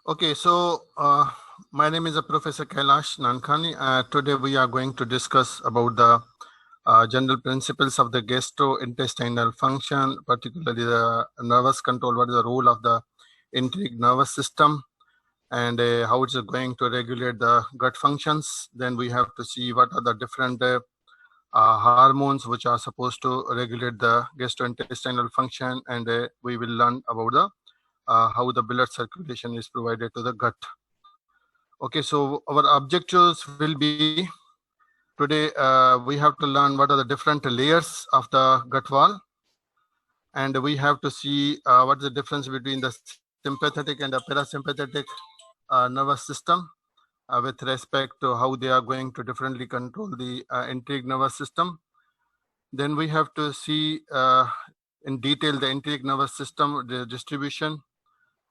Okay, so my name is Professor Kailash Nankhani. Today we are going to discuss about the general principles of the gastrointestinal function, particularly the nervous control. What is the role of the enteric nervous system, and how it's going to regulate the gut functions. Then we have to see what are the different hormones which are supposed to regulate the gastrointestinal function, and we will learn about the how the blood circulation is provided to the gut. Okay, so our objectives will be today we have to learn what are the different layers of the gut wall, and we have to see what is the difference between the sympathetic and the parasympathetic nervous system with respect to how they are going to differently control the enteric nervous system. Then we have to see in detail the enteric nervous system, the distribution,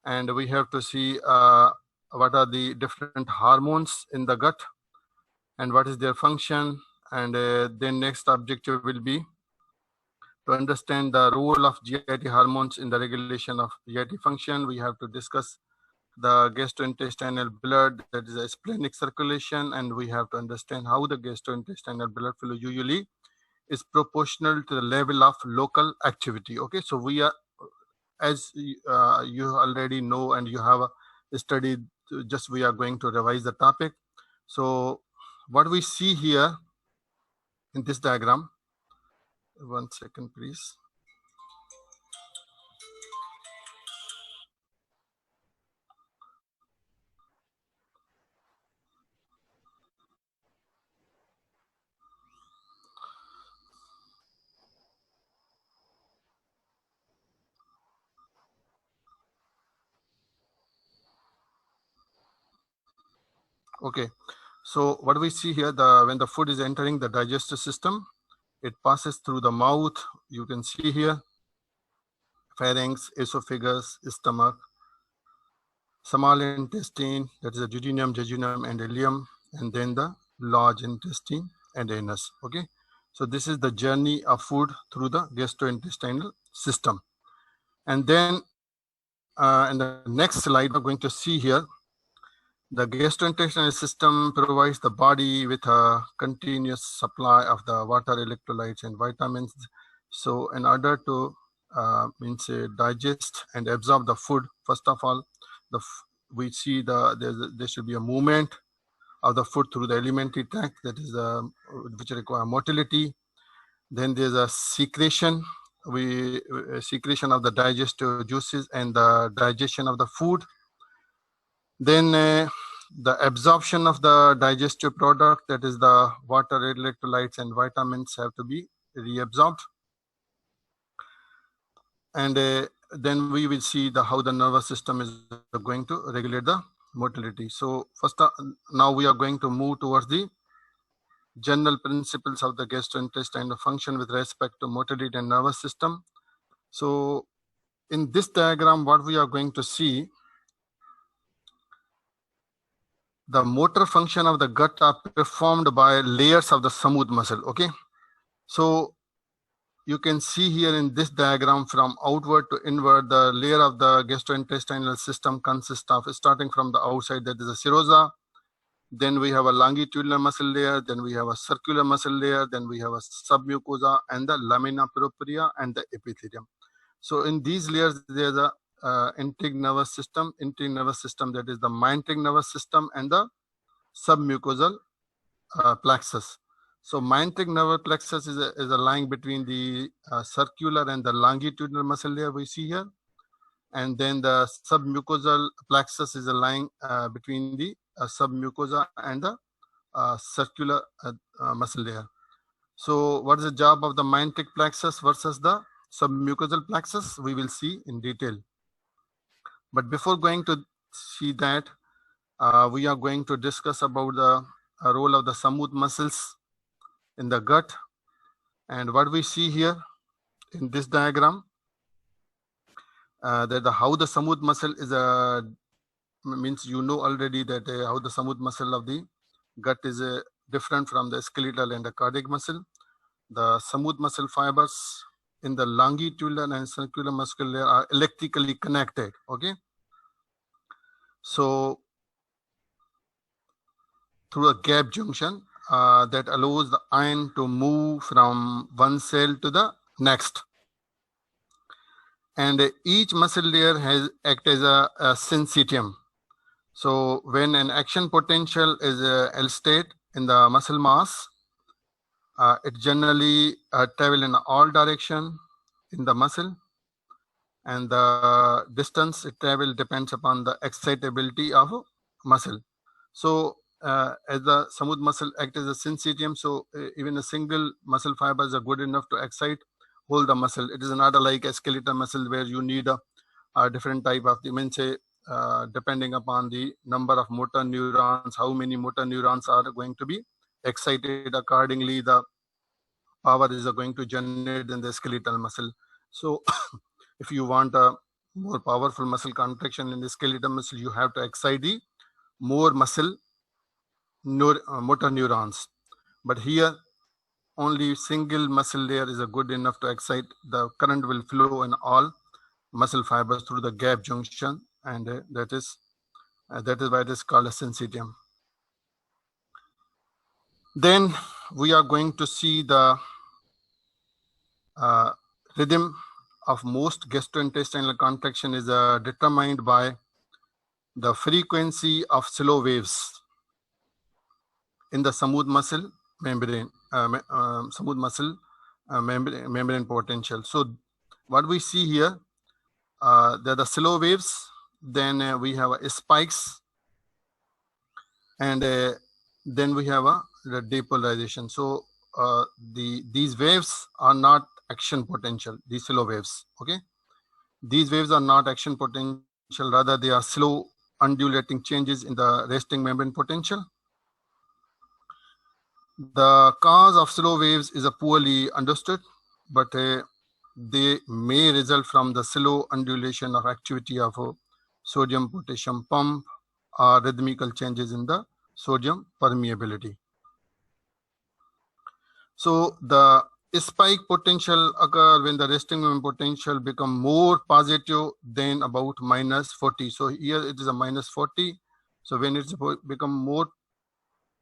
and we have to see what are the different hormones in the gut and what is their function. And then next objective will be to understand the role of GIT hormones in the regulation of GIT function. We have to discuss the gastrointestinal blood, that is a splenic circulation, and we have to understand how the gastrointestinal blood flow usually is proportional to the level of local activity. Okay, so we are, as you already know and you have studied, just we are going to revise the topic. So what we see here in this diagram, 1 second please. Okay, so what we see here, when the food is entering the digestive system, it passes through the mouth. You can see here pharynx, esophagus, stomach, small intestine, that is the duodenum, jejunum, and ileum, and then the large intestine and anus. Okay, so this is the journey of food through the gastrointestinal system. And then in the next slide, we're going to see here the gastrointestinal system provides the body with a continuous supply of the water, electrolytes, and vitamins. So in order to digest and absorb the food, first of all, we see there should be a movement of the food through the alimentary tract, that is which require motility. Then there's a secretion, secretion of the digestive juices and the digestion of the food. Then the absorption of the digestive product, that is the water, electrolytes, and vitamins, have to be reabsorbed. And then we will see how the nervous system is going to regulate the motility. So first, now we are going to move towards the general principles of the gastrointestinal function with respect to motility and nervous system. So in this diagram, what we are going to see, the motor function of the gut are performed by layers of the smooth muscle. Okay, so you can see here in this diagram, from outward to inward, the layer of the gastrointestinal system consists of, starting from the outside, that is the serosa. Then we have a longitudinal muscle layer, then we have a circular muscle layer, then we have a submucosa and the lamina propria and the epithelium. So in these layers, there's a enteric nervous system, that is the myenteric nervous system, and the submucosal plexus. So myenteric nervous plexus is a lying between the circular and the longitudinal muscle layer we see here, and then the submucosal plexus is a lying between the submucosa and the circular muscle layer. So what is the job of the myenteric plexus versus the submucosal plexus, we will see in detail. But before going to see that, we are going to discuss about the role of the smooth muscles in the gut. And what we see here in this diagram, that how the smooth muscle is means you know already that how the smooth muscle of the gut is different from the skeletal and the cardiac muscle. The smooth muscle fibers in the longitudinal and circular muscle layer are electrically connected. Okay, So through a gap junction that allows the ion to move from one cell to the next. And each muscle layer has act as a syncytium. So when an action potential is elicited in the muscle mass, it generally travel in all direction in the muscle, and the distance it travel depends upon the excitability of muscle. So as the smooth muscle act as a syncytium, so even a single muscle fibers are good enough to excite hold the muscle. It is not like a skeletal muscle where you need a different type of depending upon the number of motor neurons, how many motor neurons are going to be excited. Accordingly, the power is going to generate in the skeletal muscle. So if you want a more powerful muscle contraction in the skeletal muscle, you have to excite the more muscle motor neurons. But here, only single muscle layer is a good enough to excite. The current will flow in all muscle fibers through the gap junction, and that is why it is called a syncytium. Then we are going to see the rhythm of most gastrointestinal contraction is determined by the frequency of slow waves in the smooth muscle membrane, membrane potential. So what we see here, they're the slow waves. Then we have spikes, and then we have the depolarization. So these waves are not action potential. These slow waves, okay? These waves are not action potential. Rather, they are slow undulating changes in the resting membrane potential. The cause of slow waves is poorly understood, but they may result from the slow undulation of activity of a sodium-potassium pump or rhythmical changes in the sodium permeability. So the spike potential occur when the resting membrane potential become more positive than about -40. So here it is a -40. So when it's become more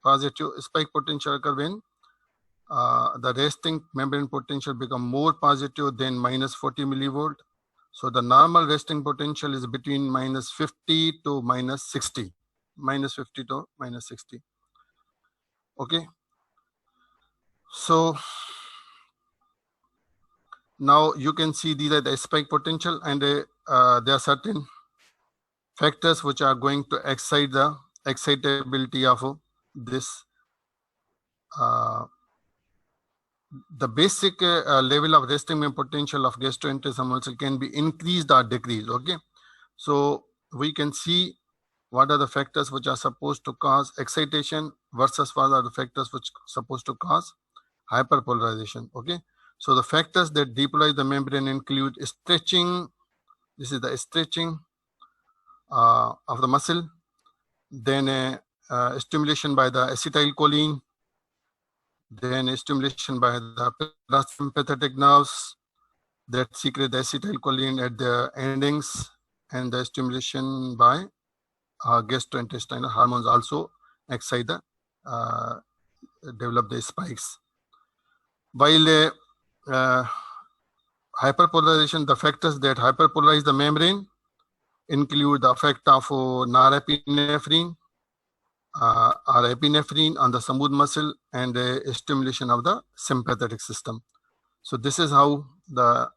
positive, spike potential occur when the resting membrane potential become more positive than -40 millivolt. So the normal resting potential is between -50 to -60, -50 to -60. Okay. So now you can see these are the spike potential, and there are certain factors which are going to excite the excitability of this. The basic level of resting membrane potential of gastrointestinal muscle can be increased or decreased. Okay, so we can see what are the factors which are supposed to cause excitation versus what are the factors which are supposed to cause hyperpolarization. Okay, so the factors that depolarize the membrane include stretching. This is the stretching of the muscle. Then stimulation by the acetylcholine. Then stimulation by the parasympathetic nerves that secrete the acetylcholine at the endings, and the stimulation by gastrointestinal hormones also excite the develop the spikes. While hyperpolarization, the factors that hyperpolarize the membrane include the effect of norepinephrine or epinephrine on the smooth muscle, and stimulation of the sympathetic system. So this is how the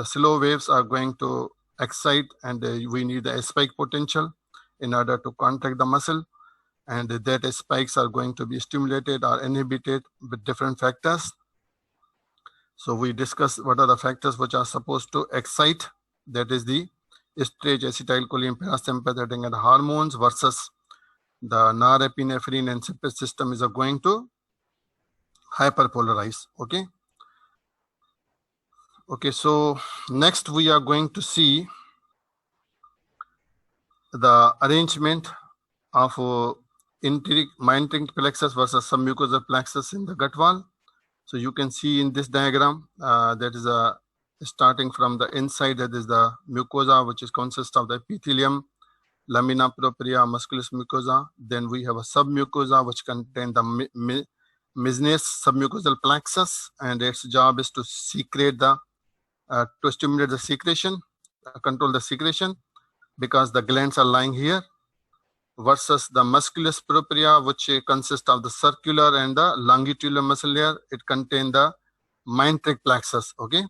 slow waves are going to excite, and we need the spike potential in order to contract the muscle, and that spikes are going to be stimulated or inhibited with different factors. So we discuss what are the factors which are supposed to excite, that is the stretch, acetylcholine, parasympathetic and hormones, versus the norepinephrine and sympathetic system is going to hyperpolarize. Okay. Okay, so next we are going to see the arrangement of enteric myenteric plexus versus submucosal plexus in the gut wall. So you can see in this diagram that is starting from the inside, that is the mucosa, which is consists of the epithelium, lamina propria, musculus mucosa. Then we have a submucosa which contain the Meissner's submucosal plexus, and its job is to secrete the to stimulate the secretion, control the secretion, because the glands are lying here, versus the musculus propria, which consists of the circular and the longitudinal muscle layer. It contains the Meyntrich plexus. Okay,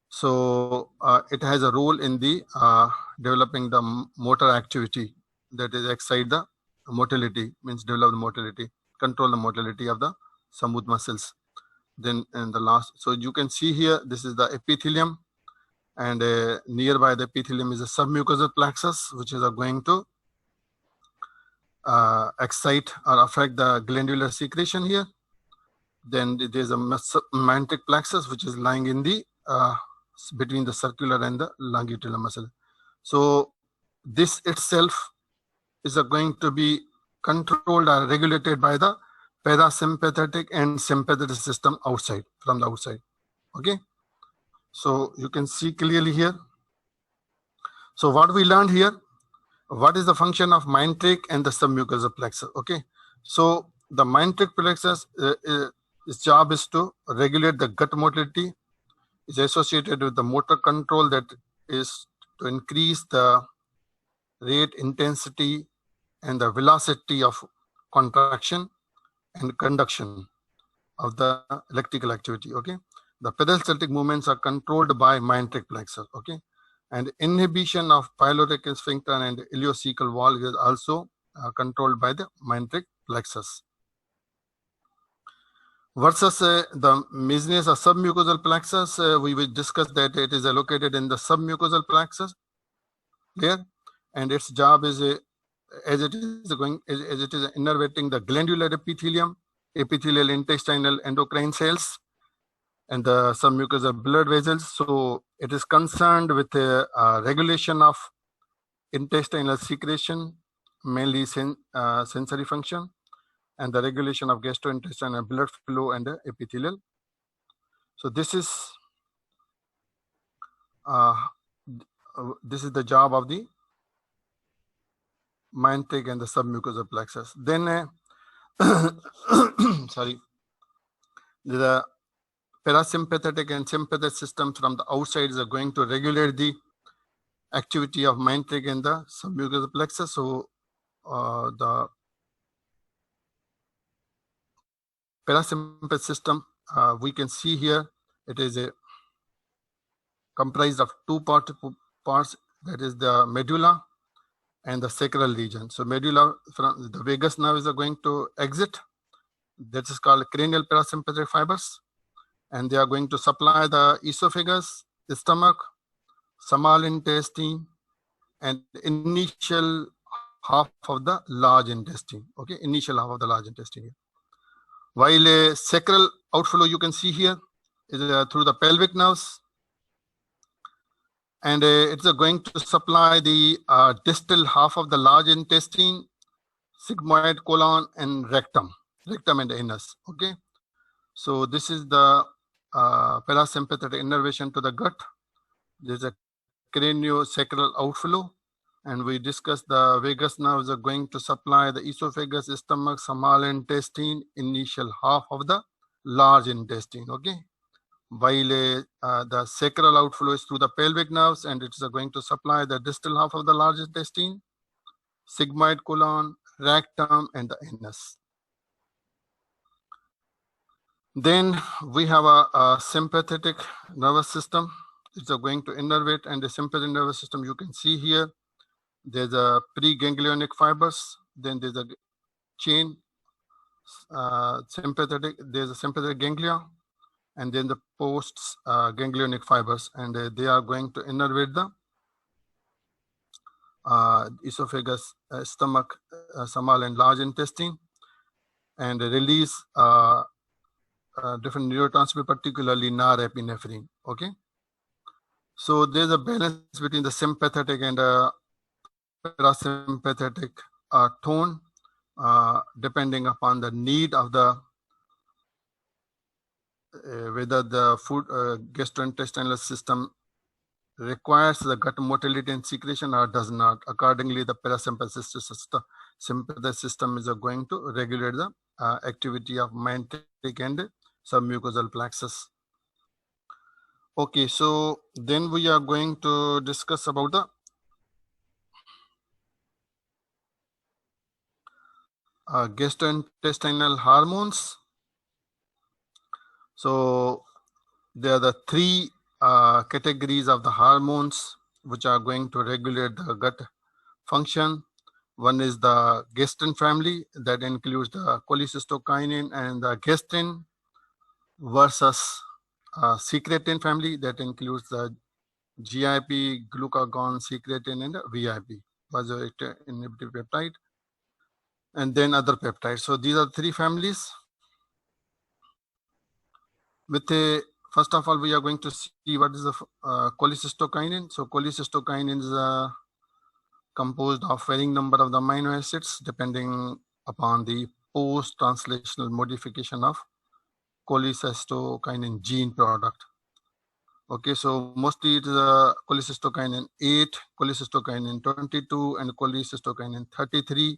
so it has a role in the developing the motor activity, that is excite the motility, means develop the motility, control the motility of the smooth muscles. Then in the last, so you can see here, this is the epithelium, and nearby the epithelium is a submucosal plexus, which is going to excite or affect the glandular secretion here. Then there's a Meyntrich plexus, which is lying in the between the circular and the longitudinal muscle. So this itself is going to be controlled or regulated by the parasympathetic and sympathetic system outside, from the outside. Okay, so you can see clearly here. So what we learned here, what is the function of Meyntrich and the submucosal plexus? Okay, so the Meyntrich plexus, its job is to regulate the gut motility, is associated with the motor control, that is to increase the rate, intensity, and the velocity of contraction and conduction of the electrical activity. Okay, the peristaltic movements are controlled by Meyntrich plexus. Okay, and inhibition of pyloric sphincter and ileocecal valve is also controlled by the Meyntrich plexus. Versus the Meissner's or submucosal plexus, we will discuss that it is located in the submucosal plexus layer, and its job is as it is innervating the glandular epithelium, epithelial, intestinal, endocrine cells, and the submucosal blood vessels. So it is concerned with regulation of intestinal secretion, mainly sensory function, and the regulation of gastrointestinal blood flow and the epithelial. So this is the job of the Meyntrich and the submucosal plexus. Then sorry, the parasympathetic and sympathetic systems from the outside are going to regulate the activity of Meyntrich and the submucosal plexus. So the parasympathetic system, we can see here, it is comprised of two parts, that is the medulla and the sacral region. So medulla, from the vagus nerve is going to exit, that is called cranial parasympathetic fibers, and they are going to supply the esophagus, the stomach, small intestine, and initial half of the large intestine. Okay, initial half of the large intestine. While a sacral outflow, you can see here, is through the pelvic nerves, and it's going to supply the distal half of the large intestine, sigmoid colon, and rectum and anus. Okay, so this is the parasympathetic innervation to the gut. There's a craniosacral outflow, and we discussed the vagus nerves are going to supply the esophagus, stomach, small intestine, initial half of the large intestine. Okay, while the sacral outflow is through the pelvic nerves, and it's going to supply the distal half of the large intestine, sigmoid colon, rectum, and the anus. Then we have a sympathetic nervous system. It's going to innervate, and the sympathetic nervous system, you can see here, there's a preganglionic fibers, then there's a chain sympathetic, there's a sympathetic ganglia, and then the post ganglionic fibers, and they are going to innervate the esophagus, stomach, small and large intestine, and release different neurotransmitters, particularly norepinephrine. Okay, so there's a balance between the sympathetic and parasympathetic tone, depending upon the need of the whether the food gastrointestinal system requires the gut motility and secretion or does not. Accordingly, the parasympathetic system is going to regulate the activity of mantic and submucosal plexus. Okay, so then we are going to discuss about the gastrointestinal hormones. So there are the three categories of the hormones which are going to regulate the gut function. One is the gastrin family, that includes the cholecystokinin and the gastrin, versus secretin family, that includes the GIP, glucagon, secretin, and VIP, vasoactive inhibitor peptide, and then other peptides. So these are three families. With a, first of all, we are going to see what is the cholecystokinin. So cholecystokinin is composed of varying number of the amino acids depending upon the post-translational modification of cholecystokinin gene product. Okay, so mostly it is cholecystokinin 8, cholecystokinin 22, and cholecystokinin 33.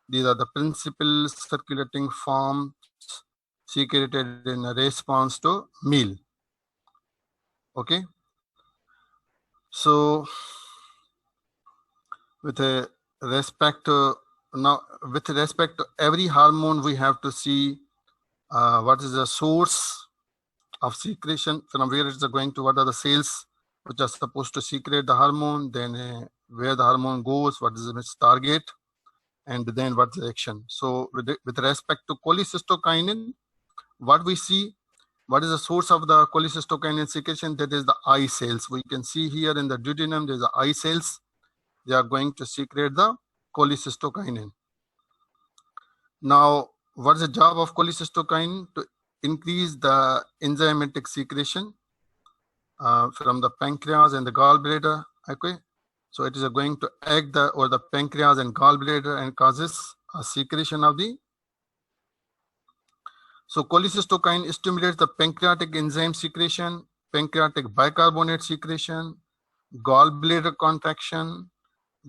These are the principal circulating forms secreted in response to meal. Okay, so with respect to every hormone, we have to see what is the source of secretion, from where it's going to, what are the cells which are supposed to secrete the hormone, then where the hormone goes, what is its target, and then what's the action. So with respect to cholecystokinin, what we see, what is the source of the cholecystokinin secretion? That is the eye cells. We can see here in the duodenum, there's the eye cells. They are going to secrete the cholecystokinin. Now, what's the job of cholecystokinin? To increase the enzymatic secretion from the pancreas and the gallbladder. Okay, so it is going to act over the pancreas and gallbladder and causes a secretion of the. So cholecystokinin stimulates the pancreatic enzyme secretion, pancreatic bicarbonate secretion, gallbladder contraction,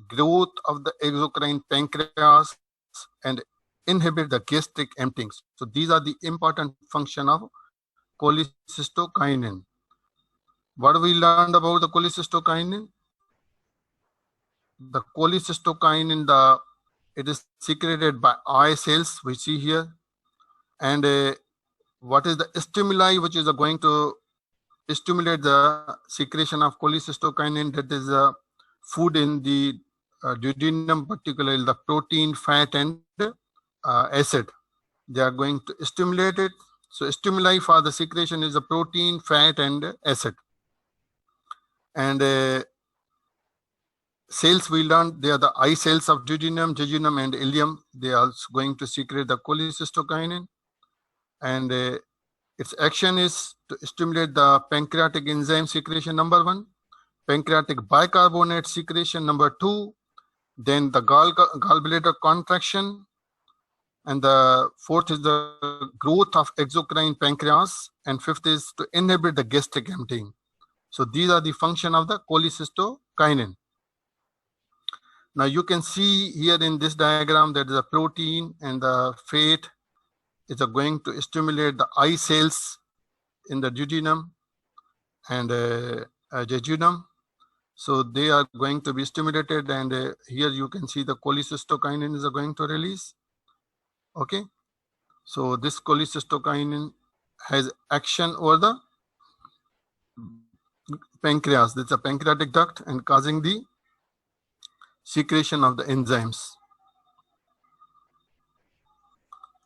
growth of the exocrine pancreas, and inhibit the gastric emptying. So these are the important function of cholecystokinin. What we learned about the cholecystokinin? The cholecystokinin, it is secreted by eye cells, we see here. And what is the stimuli which is going to stimulate the secretion of cholecystokinin? That is food in the duodenum, particularly the protein, fat, and acid. They are going to stimulate it. So stimuli for the secretion is the protein, fat, and acid. And cells we learned, they are the eye cells of duodenum, jejunum, and ileum. They are also going to secrete the cholecystokinin. And its action is to stimulate the pancreatic enzyme secretion, number 1, pancreatic bicarbonate secretion, number 2, then the gallbladder contraction, and the 4th is the growth of exocrine pancreas, and 5th is to inhibit the gastric emptying. So these are the function of the cholecystokinin. Now you can see here in this diagram that the protein and the fat is going to stimulate the eye cells in the duodenum and jejunum. So they are going to be stimulated, and here you can see the cholecystokinin is going to release. Okay, so this cholecystokinin has action over the pancreas. That's a pancreatic duct and causing the secretion of the enzymes.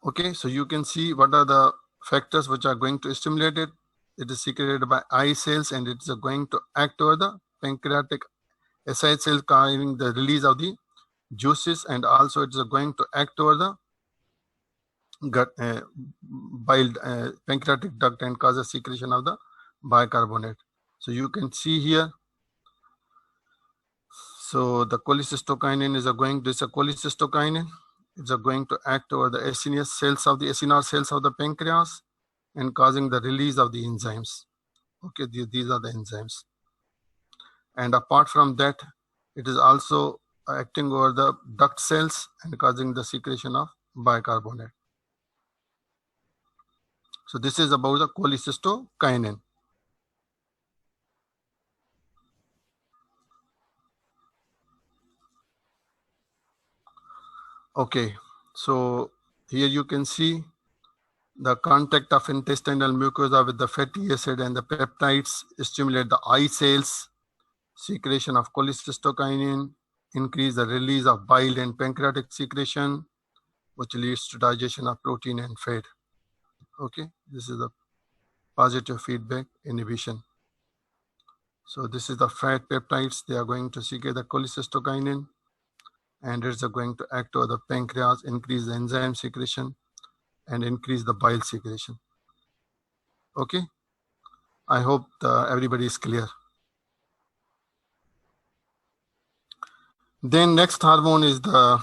Okay, so you can see what are the factors which are going to stimulate it. It is secreted by eye cells, and it's going to act over the pancreatic acid cells, causing the release of the juices, and also it's going to act over the gut bile pancreatic duct and cause a secretion of the bicarbonate. So you can see here. So the cholecystokinin is going to, cholecystokinin is going to act over the acinar cells of the pancreas and causing the release of the enzymes. Okay, these are the enzymes. And apart from that, it is also acting over the duct cells and causing the secretion of bicarbonate. So this is about the cholecystokinin. Okay, so here you can see the contact of intestinal mucosa with the fatty acid and the peptides stimulate the eye cells, secretion of cholecystokinin, increase the release of bile and pancreatic secretion, which leads to digestion of protein and fat. Okay, this is the positive feedback inhibition. So this is the fat peptides. They are going to secrete the cholecystokinin, and it's going to act over the pancreas, increase the enzyme secretion, and increase the bile secretion. Okay, I hope everybody is clear. Then next hormone is the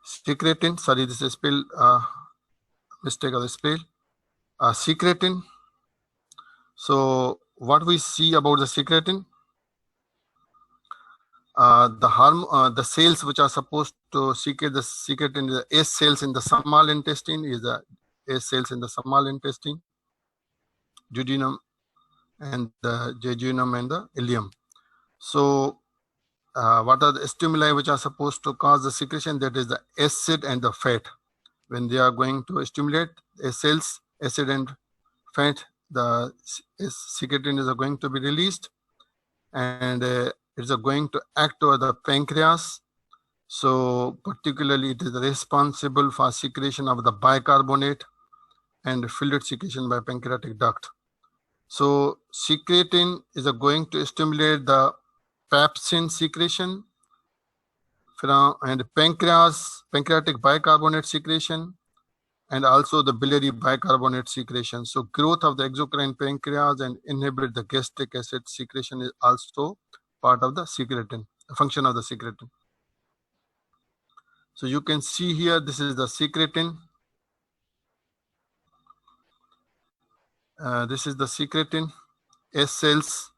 secretin. Sorry, this is spell mistake of the spell. Secretin. So what we see about the secretin? The cells which are supposed to secrete the secretin, the S cells in the small intestine is the S cells in the small intestine, duodenum, and the jejunum and the ileum. So what are the stimuli which are supposed to cause the secretion? That is the acid and the fat. When they are going to stimulate S cells, acid and fat, the secretin is going to be released, and it's going to act over the pancreas. So particularly it is responsible for secretion of the bicarbonate and fluid secretion by pancreatic duct. So secretin is going to stimulate the pepsin secretion from and pancreatic bicarbonate secretion, and also the biliary bicarbonate secretion. So growth of the exocrine pancreas and inhibit the gastric acid secretion is also part of the secretin, function of the secretin. So you can see here, this is the secretin. This is the secretin, S cells,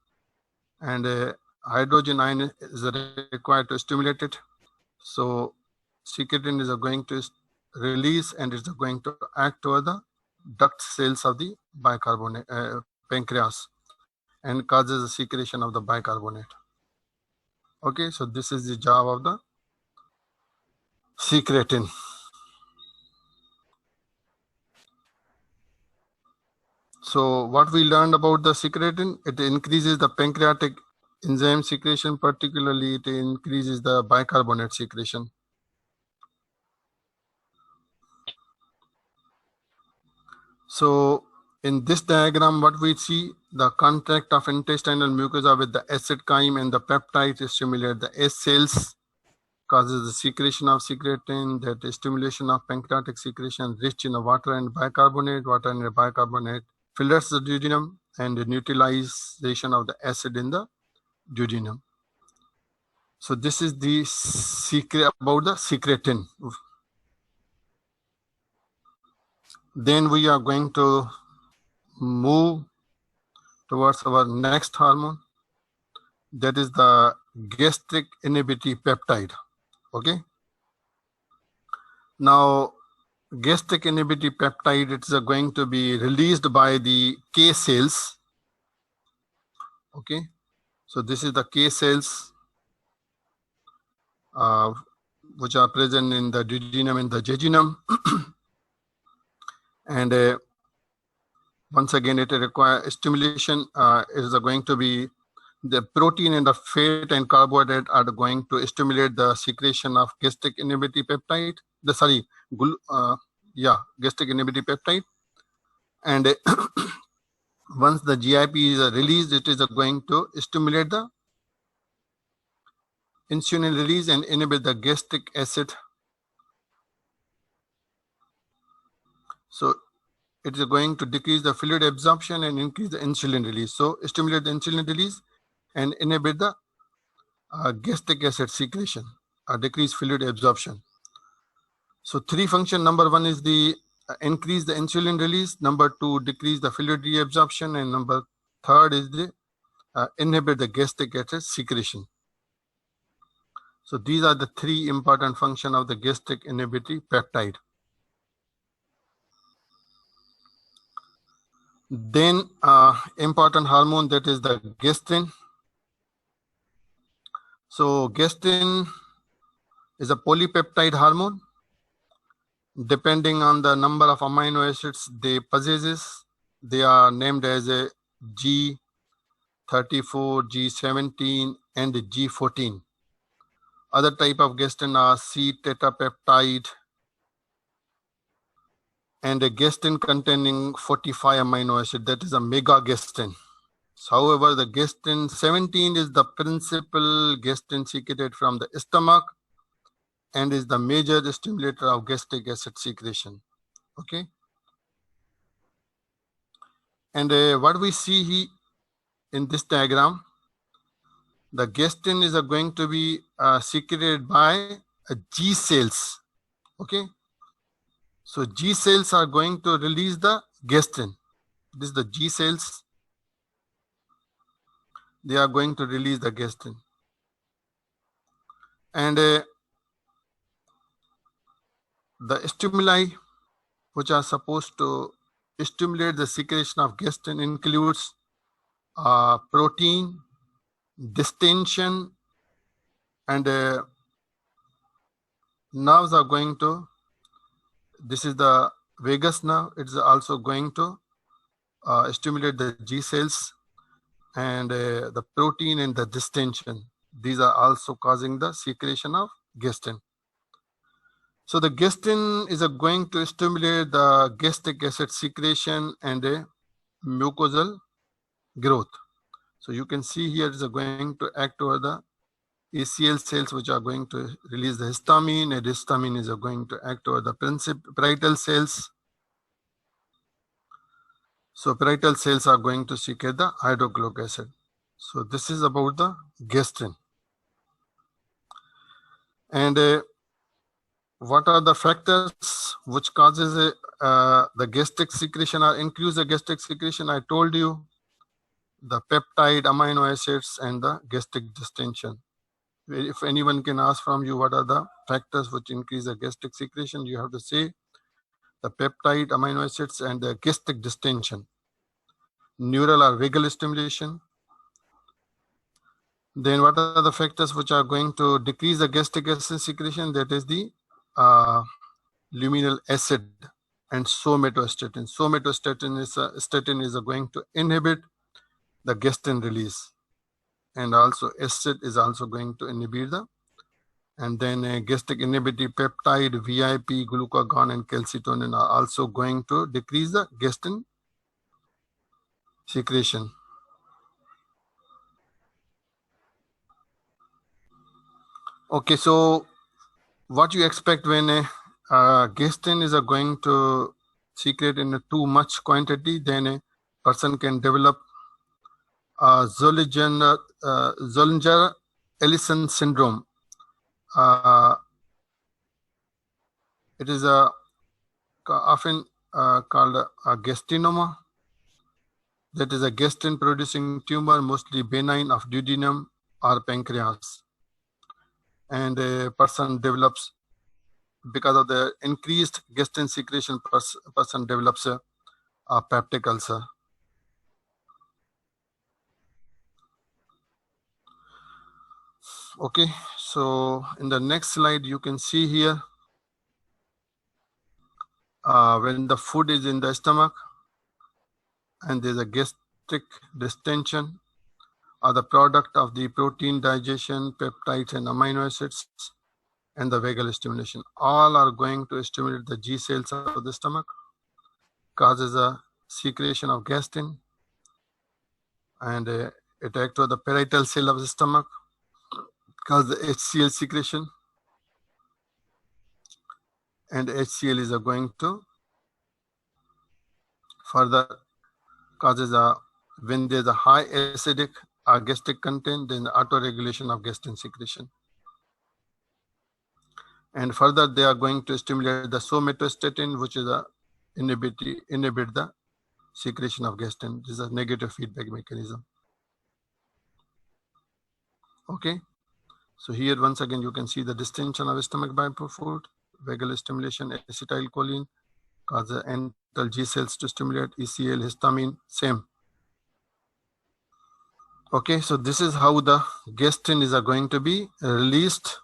and hydrogen ion is required to stimulate it. So secretin is going to release, and it's going to act over the duct cells of the bicarbonate pancreas and causes the secretion of the bicarbonate. Okay, so this is the job of the secretin. So what we learned about the secretin, it increases the pancreatic enzyme secretion, particularly it increases the bicarbonate secretion. So in this diagram, what we see, the contact of intestinal mucosa with the acid chyme and the peptides stimulate the S cells, causes the secretion of secretin, that stimulation of pancreatic secretion rich in water and bicarbonate. Water and bicarbonate filters the duodenum and the neutralization of the acid in the duodenum. So this is the secret about the secretin. Then we are going to move towards our next hormone, that is the gastric inhibitory peptide. Okay. Now, gastric inhibitory peptide, it's going to be released by the K cells. Okay. So this is the K cells which are present in the duodenum and the jejunum. And once again, it requires stimulation. Is going to be the protein and the fat and carbohydrate are going to stimulate the secretion of gastric inhibitory peptide. Gastric inhibitory peptide. And once the GIP is released, it is going to stimulate the insulin release and inhibit the gastric acid. So it is going to decrease the fluid absorption and increase the insulin release. So stimulate the insulin release and inhibit the gastric acid secretion or decrease fluid absorption. So three function. Number one is the increase the insulin release. Number two, decrease the fluid reabsorption. And number third is the inhibit the gastric acid secretion. So these are the three important functions of the gastric inhibitory peptide. Then important hormone, that is the gastrin. So gastrin is a polypeptide hormone. Depending on the number of amino acids they possesses, they are named as a G34, G17, and G14. Other type of gastrin are C-tetrapeptide and a gastrin containing 45 amino acid, that is a megagastrin. However, the gastrin 17 is the principal gastrin secreted from the stomach and is the major stimulator of gastric acid secretion. Okay. And what we see here in this diagram, the gastrin is going to be secreted by G cells. Okay. So G cells are going to release the gastrin. This is the G cells. They are going to release the gastrin. And the stimuli which are supposed to stimulate the secretion of gastrin includes protein, distension, and nerves are going to, this is the vagus nerve, it is also going to stimulate the G cells, and the protein and the distension. These are also causing the secretion of gastrin. So the gastrin is going to stimulate the gastric acid secretion and a mucosal growth. So you can see here it is going to act over the ACL cells, which are going to release the histamine, and histamine is going to act over the parietal cells. So parietal cells are going to secrete the hydrochloric acid. So this is about the gastrin. And what are the factors which causes the gastric secretion or increase the gastric secretion? I told you the peptide, amino acids, and the gastric distension. If anyone can ask from you what are the factors which increase the gastric secretion, you have to say the peptide, amino acids, and the gastric distension. Neural or vagal stimulation. Then what are the factors which are going to decrease the gastric acid secretion? That is the luminal acid and somatostatin. Somatostatin is going to inhibit the gastrin release, and also acid is also going to inhibit the, and then gastric inhibitory peptide, VIP, glucagon, and calcitonin are also going to decrease the gastrin secretion. Okay, so what you expect when gastrin is going to secrete in too much quantity, then a person can develop Zollinger-Ellison syndrome. It is often called a gastrinoma. That is a gastrin-producing tumor, mostly benign, of duodenum or pancreas. And a person develops, because of the increased gastrin secretion, person develops a peptic ulcer. Okay, so in the next slide, you can see here when the food is in the stomach and there's a gastric distension, are the product of the protein digestion, peptides, and amino acids, and the vagal stimulation. All are going to stimulate the G cells of the stomach, causes a secretion of gastrin, and it acts on the parietal cell of the stomach, cause the HCl secretion, and HCl is going to further causes a, when there's a high acidic or gastric content, then the autoregulation of gastrin secretion. And further, they are going to stimulate the somatostatin, which is a inhibit the secretion of gastrin. This is a negative feedback mechanism. Okay. So here once again you can see the distinction of stomach food, vagal stimulation, acetylcholine, cause the enteral G cells to stimulate, ECL, histamine, same. Okay, so this is how the gastrin is going to be released.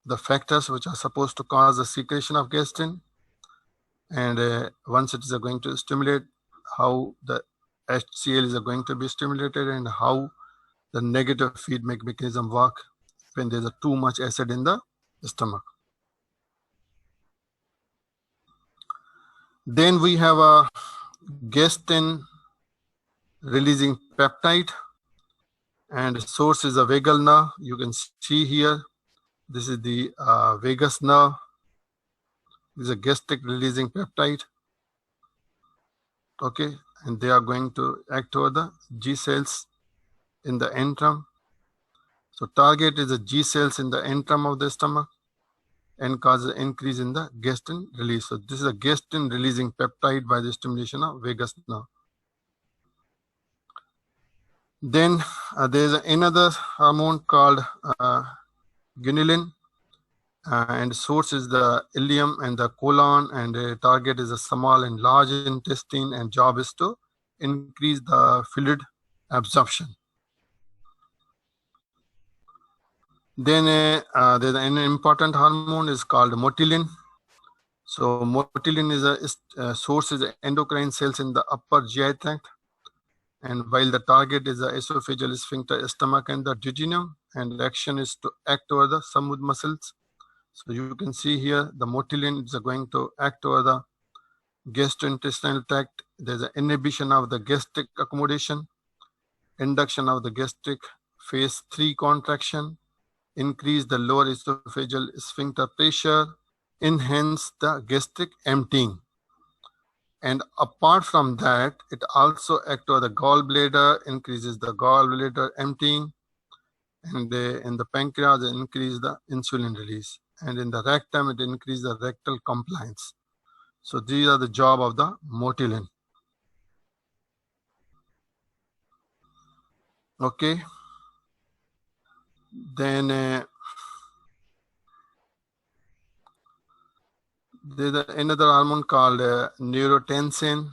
The factors which are supposed to cause the secretion of gastrin, and once it is going to stimulate, how the HCl is going to be stimulated, and how the negative feedback mechanism work when there's too much acid in the stomach. Then we have a gastrin releasing peptide, and source is a vagal nerve. You can see here, this is the vagus nerve. This is a gastric releasing peptide. Okay, and they are going to act over the G cells in the antrum. So target is the G cells in the antrum of the stomach and causes an increase in the gastrin release. So this is a gastrin releasing peptide by the stimulation of vagus nerve. Then there is another hormone called guanylin, and source is the ileum and the colon, and the target is a small and large intestine, and job is to increase the fluid absorption. Then there's an important hormone is called motilin. So motilin is a source is endocrine cells in the upper GI tract, and while the target is the esophageal sphincter, stomach, and the duodenum, and the action is to act over the smooth muscles. So you can see here the motilin is going to act over the gastrointestinal tract. There's an inhibition of the gastric accommodation, induction of the gastric phase 3 contraction, increase the lower esophageal sphincter pressure, enhance the gastric emptying. And apart from that, it also acts on the gallbladder, increases the gallbladder emptying, and in the pancreas, it increases the insulin release. And in the rectum, it increases the rectal compliance. So these are the job of the motilin. Okay. Then there's another hormone called neurotensin,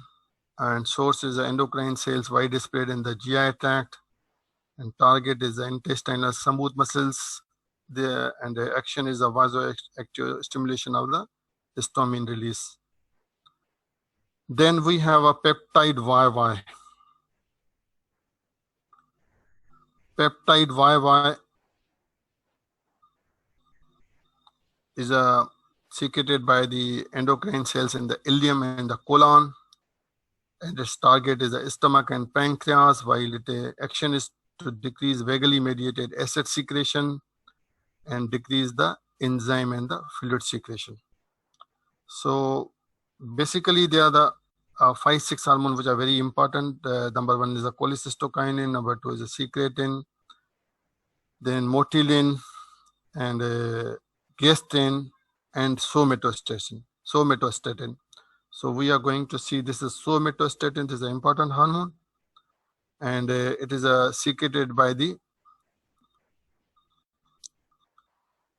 and source is the endocrine cells widespread in the GI tract, and target is the intestinal smooth muscles. And the action is the vasoactive stimulation of the histamine release. Then we have a peptide YY. Peptide YY is secreted by the endocrine cells in the ileum and the colon, and its target is the stomach and pancreas, while its action is to decrease vagally mediated acid secretion and decrease the enzyme and the fluid secretion. So basically there are the 5-6 hormones which are very important. Number 1 is the cholecystokinin, number 2 is the secretin, then motilin, and gastrin, and somatostatin. So we are going to see this is somatostatin. This is an important hormone, and it is secreted by the,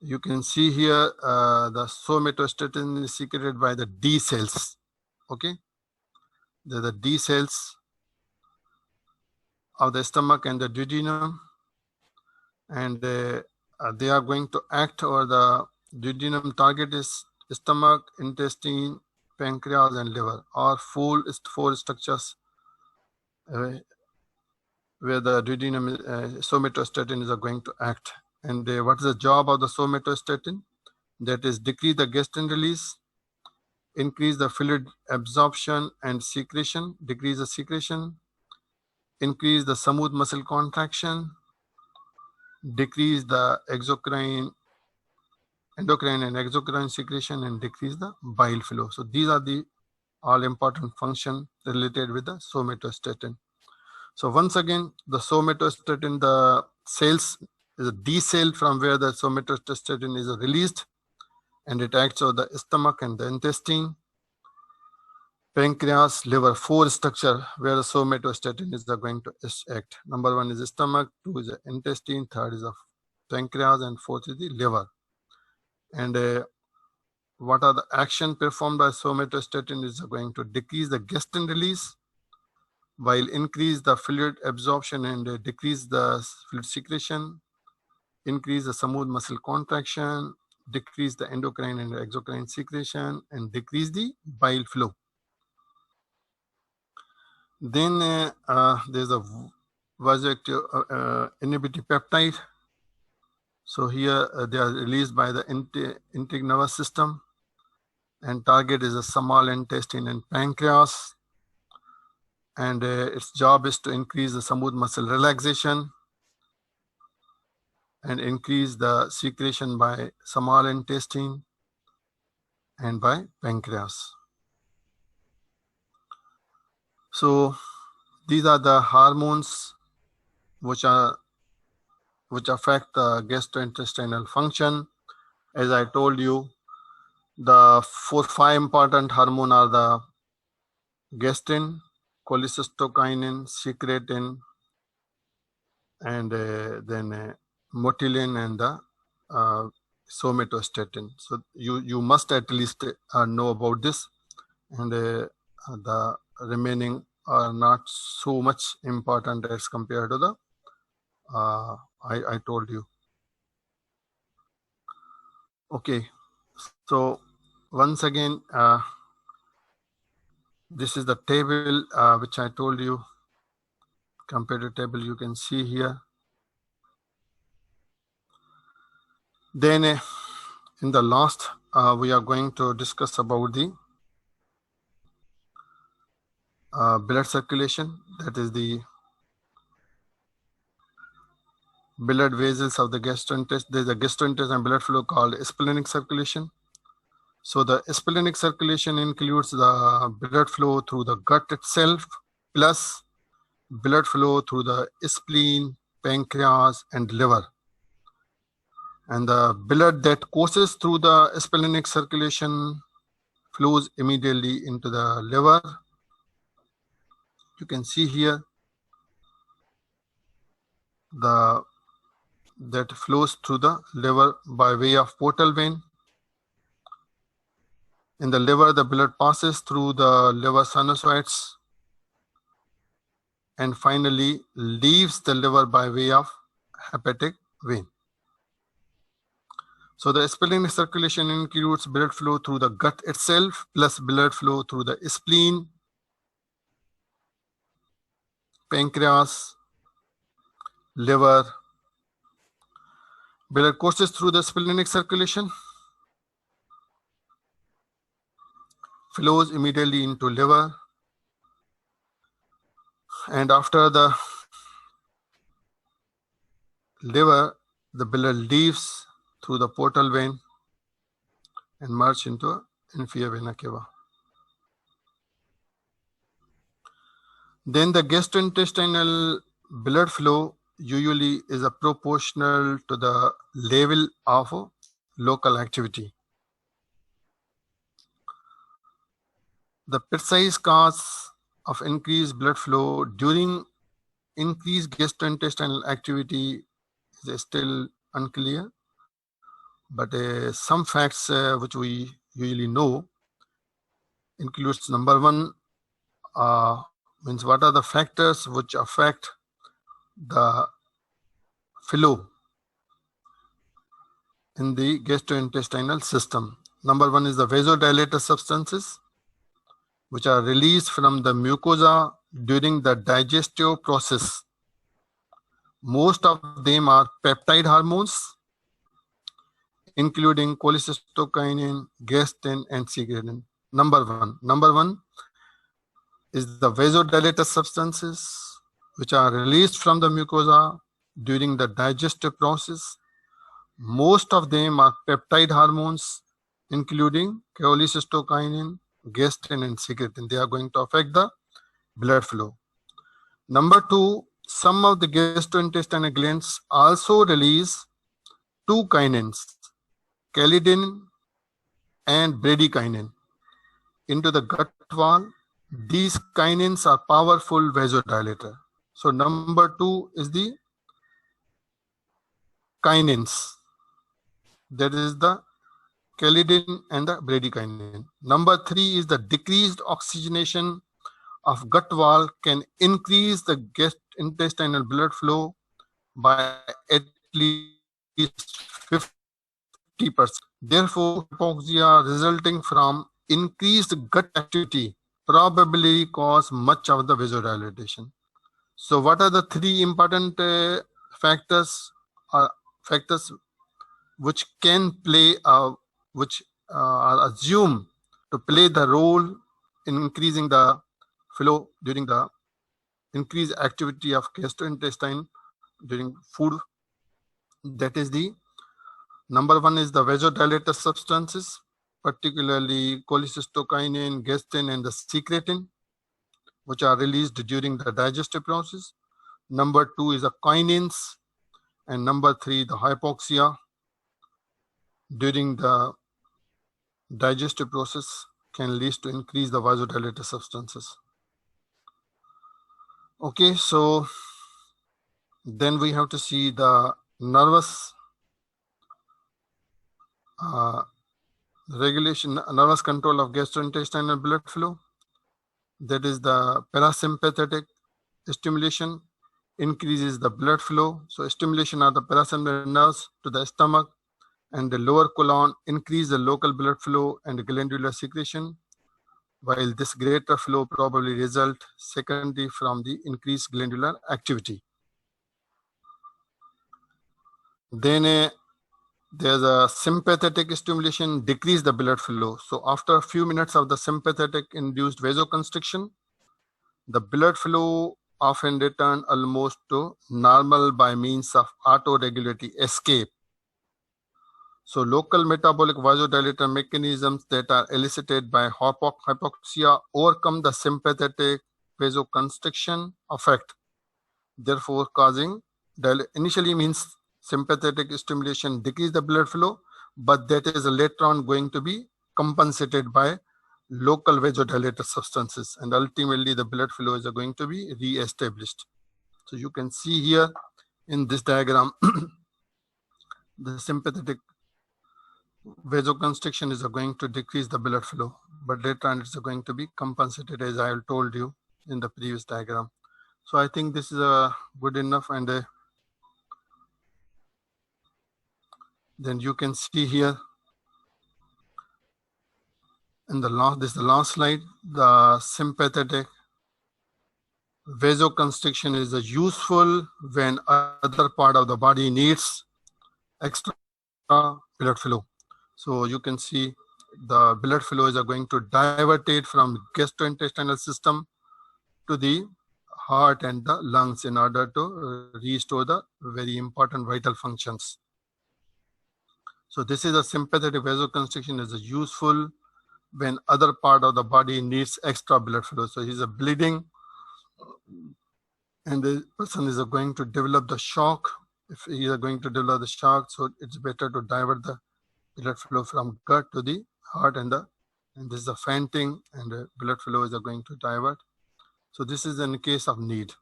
you can see here the somatostatin is secreted by the D cells. Okay, the D cells of the stomach and the duodenum, and they are going to act over the duodenum. Target is stomach, intestine, pancreas, and liver, or four structures where the duodenum somatostatin is going to act. And what is the job of the somatostatin? That is decrease the gastrin release, increase the fluid absorption and secretion, decrease the secretion, increase the smooth muscle contraction, decrease the endocrine and exocrine secretion, and decrease the bile flow. So these are the all important function related with the somatostatin. So once again, the somatostatin, the cells is a D cell from where the somatostatin is released, and it acts on the stomach and the intestine. pancreas, liver, four structure where the somatostatin is going to act. Number one is the stomach, two is the intestine, third is the pancreas, and fourth is the liver. And what are the action performed by somatostatin is going to decrease the gastrin release while increase the fluid absorption and decrease the fluid secretion, increase the smooth muscle contraction, decrease the endocrine and exocrine secretion, and decrease the bile flow. Then there's a vasoactive inhibitory peptide. So here they are released by the enteric nervous system, and target is the small intestine and pancreas. And its job is to increase the smooth muscle relaxation and increase the secretion by small intestine and by pancreas. So these are the hormones which affect the gastrointestinal function. As I told you, the five important hormones are the gastrin, cholecystokinin, secretin, and then motilin and the somatostatin. So you must at least know about this, and the remaining are not so much important as compared to the I told you. Okay, so once again, this is the table which I told you, comparative table you can see here. Then in the last, we are going to discuss about the blood circulation, that is the blood vessels of the gastrointestinal. There's a gastrointestinal blood flow called splenic circulation. So the splenic circulation includes the blood flow through the gut itself, plus blood flow through the spleen, pancreas, and liver. And the blood that courses through the splenic circulation flows immediately into the liver. You can see here that flows through the liver by way of portal vein. In the liver, the blood passes through the liver sinusoids and finally leaves the liver by way of hepatic vein. So the splenic circulation includes blood flow through the gut itself, plus blood flow through the spleen, pancreas, liver. Blood courses through the splenic circulation, flows immediately into liver, and after the liver, the blood leaves through the portal vein and merge into inferior vena cava. Then the gastrointestinal blood flow usually is proportional to the level of local activity. The precise cause of increased blood flow during increased gastrointestinal activity is still unclear, but some facts which we usually know includes number one, means what are the factors which affect the flow in the gastrointestinal system. Number one is the vasodilator substances which are released from the mucosa during the digestive process. Most of them are peptide hormones, including cholecystokinin, gastrin, and secretin. Number one is the vasodilator substances which are released from the mucosa during the digestive process. Most of them are peptide hormones, including cholecystokinin, gastrin, and secretin. They are going to affect the blood flow. Number two, some of the gastrointestinal glands also release two kinins, calcitonin and bradykinin, into the gut wall These kinins are powerful vasodilator. So number 2 is the kinins. That is the calidin and the bradykinin. Number 3 is the decreased oxygenation of gut wall can increase the intestinal blood flow by at least 50%. Therefore, hypoxia resulting from increased gut activity probably cause much of the vasodilatation. So what are the 3 important factors which can play which are assumed to play the role in increasing the flow during the increased activity of gastrointestine during food? That is the number 1 is the vasodilator substances, particularly cholecystokinin, gastrin, and the secretin, which are released during the digestive process. Number 2 is the kinins, and number 3 the hypoxia during the digestive process can lead to increase the vasodilator substances. Okay, so then we have to see the nervous regulation, nervous control of gastrointestinal blood flow. That is the parasympathetic stimulation increases the blood flow. So stimulation of the parasympathetic nerves to the stomach and the lower colon increase the local blood flow and glandular secretion, while this greater flow probably result secondary from the increased glandular activity. Then there's a sympathetic stimulation decrease the blood flow. So after a few minutes of the sympathetic induced vasoconstriction, the blood flow often return almost to normal by means of autoregulatory escape. So local metabolic vasodilator mechanisms that are elicited by hypoxia overcome the sympathetic vasoconstriction effect, therefore causing initially means sympathetic stimulation decrease the blood flow, but that is later on going to be compensated by local vasodilator substances, and ultimately the blood flow is going to be re-established. So you can see here in this diagram the sympathetic vasoconstriction is going to decrease the blood flow, but later on it's going to be compensated, as I told you in the previous diagram. So I think this is good enough, and then you can see here in the last, this is the last slide, the sympathetic vasoconstriction is useful when other part of the body needs extra blood flow. So you can see the blood flow is going to divert it from gastrointestinal system to the heart and the lungs in order to restore the very important vital functions. So this is a sympathetic vasoconstriction is useful when other part of the body needs extra blood flow. So he's bleeding and the person is going to develop the shock. If he is going to develop the shock, so it's better to divert the blood flow from gut to the heart, and this is the fainting, and the blood flow is going to divert. So this is in case of need.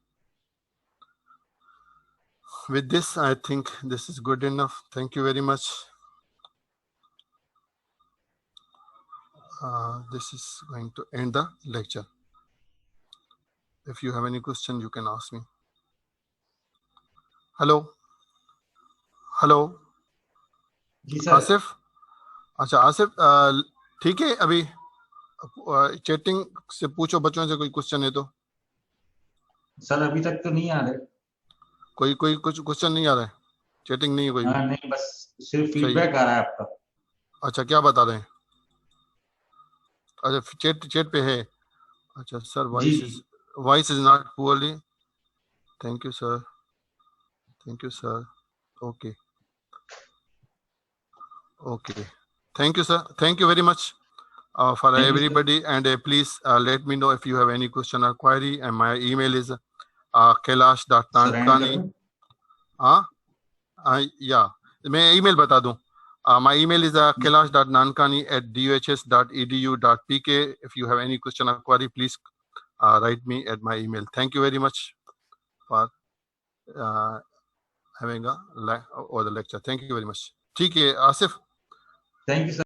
With this, I think this is good enough. Thank you very much. This is going to end the lecture. If you have any question, you can ask me. Hello. Hello जी sir. Asif, अच्छा आसिफ ठीक है, अभी chatting से पूछो बच्चों से कोई क्वेश्चन है तो। सर अभी तक तो नहीं आ रहे। कोई कुछ क्वेश्चन नहीं आ रहा है, चैटिंग नहीं है कोई? नहीं, बस सिर्फ फीडबैक आ रहा है आपका। अच्छा, क्या बता रहे हैं? अच्छा, चैट पे है। अच्छा sir, voice is not poorly. Thank you sir, thank you sir. Okay, okay, thank you sir, thank you very much for everybody, and please let me know if you have any question or query, and my email is kailash.nankani. Yeah, मैं email बता दूं. My email is kailash.nankani@duhs.edu.pk. If you have any question or query, please write me at my email. Thank you very much for having a or the lecture. Thank you very much. ठीक है Asif. Thank you, sir.